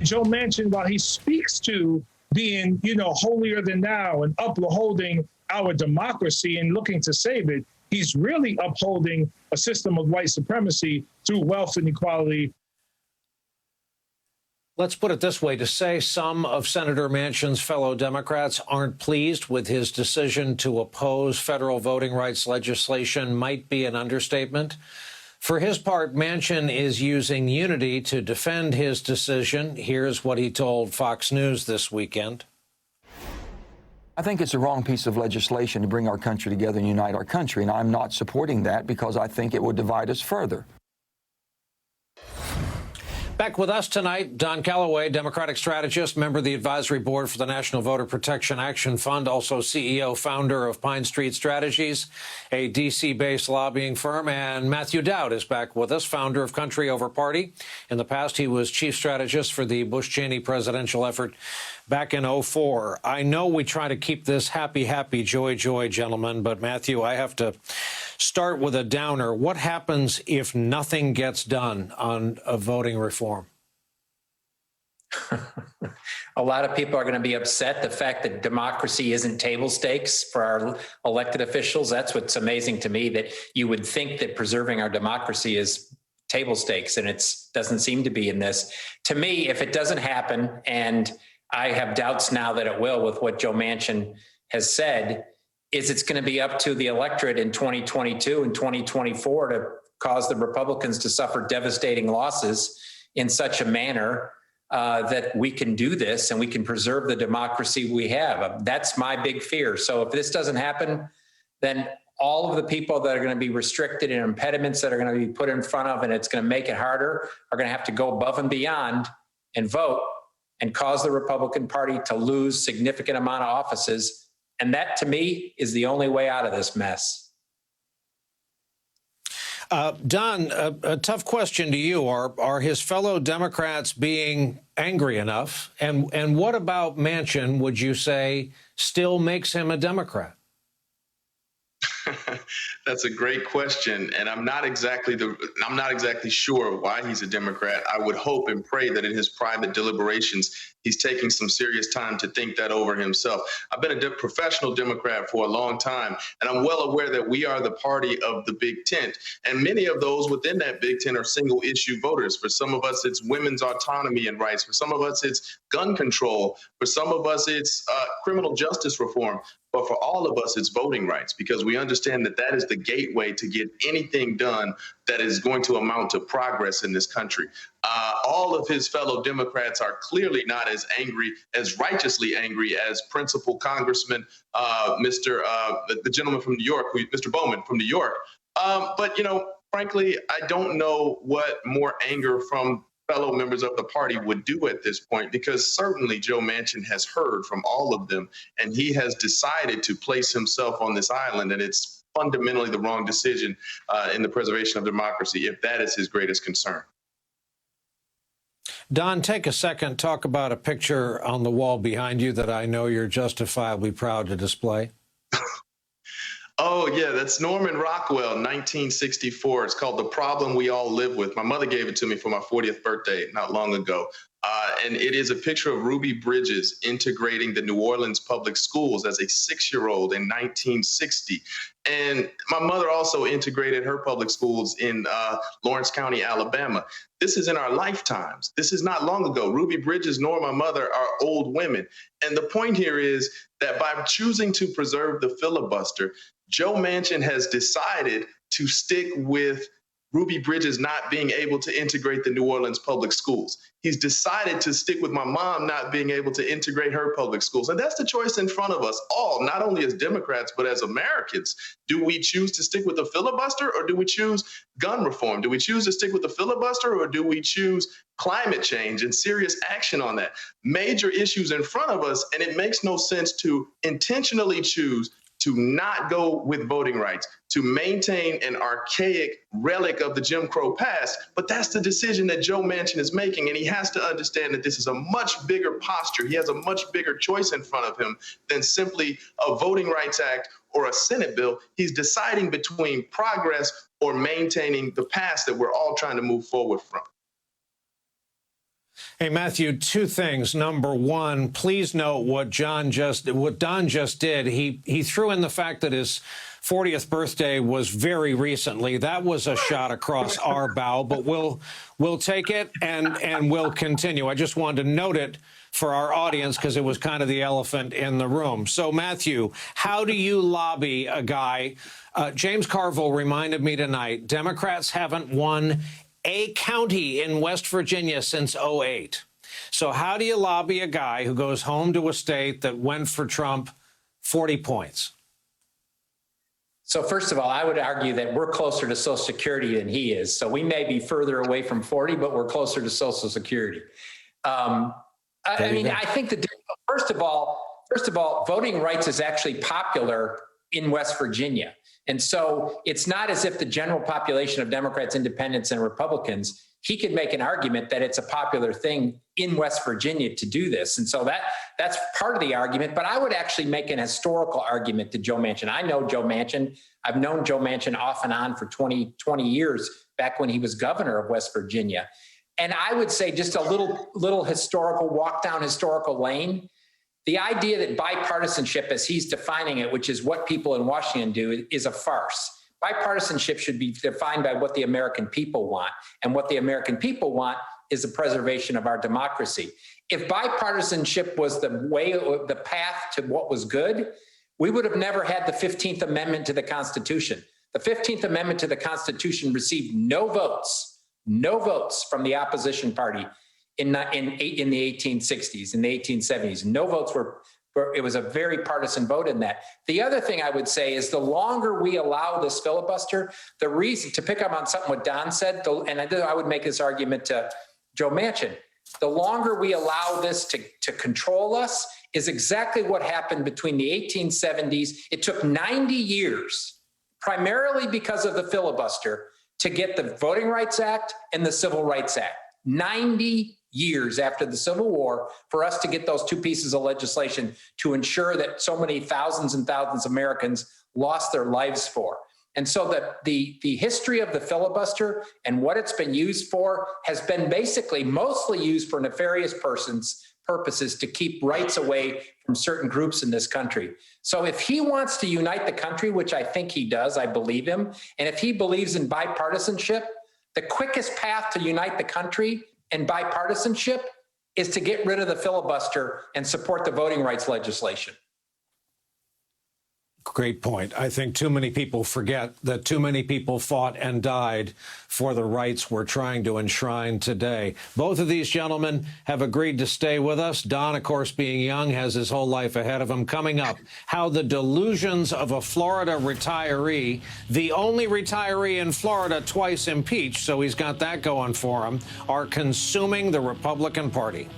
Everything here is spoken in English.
Joe Manchin, while he speaks to being, holier than thou and upholding our democracy and looking to save it, he's really upholding a system of white supremacy through wealth inequality. Let's put it this way. To say some of Senator Manchin's fellow Democrats aren't pleased with his decision to oppose federal voting rights legislation might be an understatement. For his part, Manchin is using unity to defend his decision. Here's what he told Fox News this weekend. I think it's a wrong piece of legislation to bring our country together and unite our country, and I'm not supporting that because I think it would divide us further. Back with us tonight, Don Calloway, Democratic strategist, member of the advisory board for the National Voter Protection Action Fund, also CEO, founder of Pine Street Strategies, a D.C.-based lobbying firm. And Matthew Dowd is back with us, founder of Country Over Party. In the past, he was chief strategist for the Bush-Cheney presidential effort back in 2004. I know we try to keep this happy, happy, joy, joy, gentlemen, but Matthew, I have to start with a downer. What happens if nothing gets done on voting reform? A lot of people are going to be upset. The fact that democracy isn't table stakes for our elected officials, that's what's amazing to me, that you would think that preserving our democracy is table stakes, and it doesn't seem to be in this. To me, if it doesn't happen, and I have doubts now that it will with what Joe Manchin has said, is it's going to be up to the electorate in 2022 and 2024 to cause the Republicans to suffer devastating losses in such a manner that we can do this and we can preserve the democracy we have. That's my big fear. So if this doesn't happen, then all of the people that are going to be restricted and impediments that are going to be put in front of, and it's going to make it harder, are going to have to go above and beyond and vote and cause the Republican Party to lose significant amount of offices. And that, to me, is the only way out of this mess. Don, a tough question to you. Are his fellow Democrats being angry enough? And what about Manchin, would you say, still makes him a Democrat? That's a great question, and I'm not exactly sure why he's a Democrat. I would hope and pray that in his private deliberations, he's taking some serious time to think that over himself. I've been a professional Democrat for a long time, and I'm well aware that we are the party of the big tent, and many of those within that big tent are single issue voters. For some of us, it's women's autonomy and rights. For some of us, it's gun control. For some of us, it's criminal justice reform. But for all of us, it's voting rights, because we understand that that is the gateway to get anything done that is going to amount to progress in this country. All of his fellow Democrats are clearly not as angry, as righteously angry as Principal Congressman the gentleman from New York, Mr. Bowman from New York. But, frankly, I don't know what more anger from fellow members of the party would do at this point, because certainly Joe Manchin has heard from all of them, and he has decided to place himself on this island, and it's fundamentally the wrong decision in the preservation of democracy, if that is his greatest concern. Don, take a second, talk about a picture on the wall behind you that I know you're justifiably proud to display. Oh, yeah, that's Norman Rockwell, 1964. It's called The Problem We All Live With. My mother gave it to me for my 40th birthday not long ago. And it is a picture of Ruby Bridges integrating the New Orleans public schools as a 6-year-old in 1960. And my mother also integrated her public schools in Lawrence County, Alabama. This is in our lifetimes. This is not long ago. Ruby Bridges nor my mother are old women. And the point here is that by choosing to preserve the filibuster, Joe Manchin has decided to stick with Ruby Bridges not being able to integrate the New Orleans public schools. He's decided to stick with my mom not being able to integrate her public schools. And that's the choice in front of us all, not only as Democrats, but as Americans. Do we choose to stick with the filibuster, or do we choose gun reform? Do we choose to stick with the filibuster, or do we choose climate change and serious action on that? Major issues in front of us, and it makes no sense to intentionally choose to not go with voting rights, to maintain an archaic relic of the Jim Crow past. But that's the decision that Joe Manchin is making, and he has to understand that this is a much bigger posture. He has a much bigger choice in front of him than simply a Voting Rights Act or a Senate bill. He's deciding between progress or maintaining the past that we're all trying to move forward from. Hey, Matthew, two things. Number one, please note what Don just did. He threw in the fact that his 40th birthday was very recently. That was a shot across our bow, but we'll take it and we'll continue. I just wanted to note it for our audience because it was kind of the elephant in the room. So, Matthew, how do you lobby a guy? James Carville reminded me tonight, Democrats haven't won a county in West Virginia since 2008. So how do you lobby a guy who goes home to a state that went for Trump 40 points? So first of all, I would argue that we're closer to Social Security than he is. So we may be further away from 40, but we're closer to Social Security. I think first of all, voting rights is actually popular in West Virginia. And so it's not as if the general population of Democrats, independents, and Republicans, he could make an argument that it's a popular thing in West Virginia to do this. And so that's part of the argument. But I would actually make an historical argument to Joe Manchin. I know Joe Manchin. I've known Joe Manchin off and on for 20 years, back when he was governor of West Virginia. And I would say just a little historical walk down historical lane. The idea that bipartisanship, as he's defining it, which is what people in Washington do, is a farce. Bipartisanship should be defined by what the American people want. And what the American people want is the preservation of our democracy. If bipartisanship was the path to what was good, we would have never had the 15th Amendment to the Constitution. The 15th Amendment to the Constitution received no votes from the opposition party in the 1860s, in the 1870s. No votes it was a very partisan vote in that. The other thing I would say is the longer we allow this filibuster, the reason, to pick up on something what Don said, and I would make this argument to Joe Manchin, the longer we allow this to control us is exactly what happened between the 1870s. It took 90 years, primarily because of the filibuster, to get the Voting Rights Act and the Civil Rights Act. 90 years after the Civil War for us to get those two pieces of legislation to ensure that so many thousands and thousands of Americans lost their lives for. And so that the history of the filibuster and what it's been used for has been basically mostly used for nefarious purposes to keep rights away from certain groups in this country. So if he wants to unite the country, which I think he does, I believe him, and if he believes in bipartisanship, the quickest path to unite the country and bipartisanship is to get rid of the filibuster and support the voting rights legislation. Great point. I think too many people forget that too many people fought and died for the rights we're trying to enshrine today. Both of these gentlemen have agreed to stay with us. Don, of course, being young, has his whole life ahead of him. Coming up, how the delusions of a Florida retiree, the only retiree in Florida twice impeached, so he's got that going for him, are consuming the Republican Party.